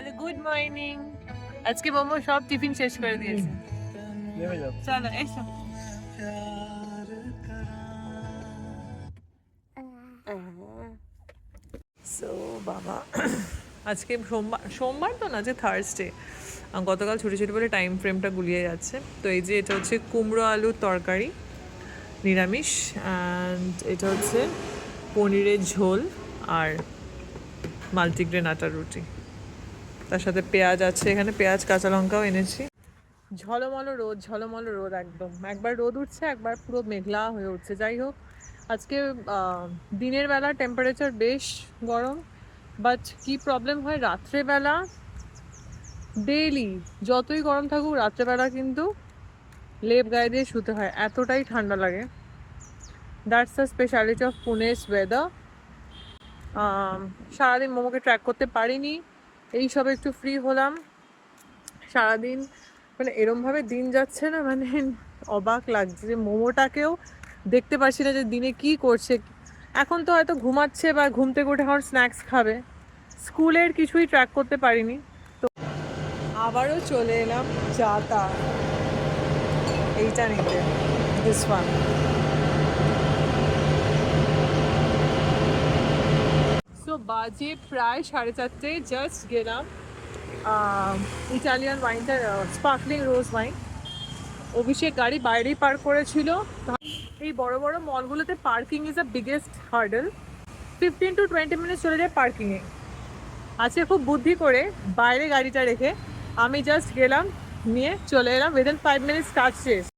বলে good morning. আজকে মোমো সব টিফিন শেষ করে দিয়েছে। চলো এসো। সো বাবা আজকে সোমবার তো না, যে থার্সডে। গতকাল ছুটি ছুটি বলে টাইম ফ্রেমটা গুলিয়ে যাচ্ছে। তো এই যে এটা হচ্ছে কুমড়ো আলুর তরকারি নিরামিষ, অ্যান্ড এটা হচ্ছে পনিরের ঝোল আর মাল্টিগ্রেন আটার রুটি, তার সাথে পেঁয়াজ আছে, এখানে পেঁয়াজ কাঁচা লঙ্কাও এনেছি। ঝলমলো রোদ, একদম একবার রোদ উঠছে, একবার পুরো মেঘলা হয়ে উঠছে। যাই হোক, আজকে দিনের বেলা টেম্পারেচার বেশ গরম, বাট কি প্রবলেম হয় রাত্রেবেলা, ডেইলি যতই গরম থাকুক রাত্রেবেলা কিন্তু লেপ গায়ে দিয়ে শুতে হয়, এতটাই ঠান্ডা লাগে। That's the speciality of Pune's weather. সারাদিন মোমোকে ট্র্যাক করতে পারিনি, এই সব একটু ফ্রি হলাম। সারাদিন মানে এরমভাবে দিন যাচ্ছে না, মানে অবাক লাগছে যে মোমোটাকেও দেখতে পাচ্ছি না যে দিনে কি করছে। এখন তো হয়তো ঘুমাচ্ছে বা ঘুম থেকে উঠে এখন স্ন্যাক্স খাবে, স্কুলের কিছুই ট্র্যাক করতে পারিনি। তো আবারও চলে এলাম চাটা এইটা নিতে, দিস ওয়ান। সো বাজে প্রায় 4:30, জাস্ট গেলাম ইটালিয়ান ওয়াইনটা, স্পার্কলিং রোজ ওয়াইন। অভিষেক গাড়ি বাইরেই পার্ক করেছিল। এই বড় বড় মলগুলোতে parking is the biggest hurdle. 15 to 20 minute চলে যায় পার্কিংয়ে। আজকে খুব বুদ্ধি করে বাইরে গাড়িটা রেখে আমি জাস্ট গেলাম, নিয়ে চলে এলাম, উইদিন 5 মিনিটস কাজ শেষ।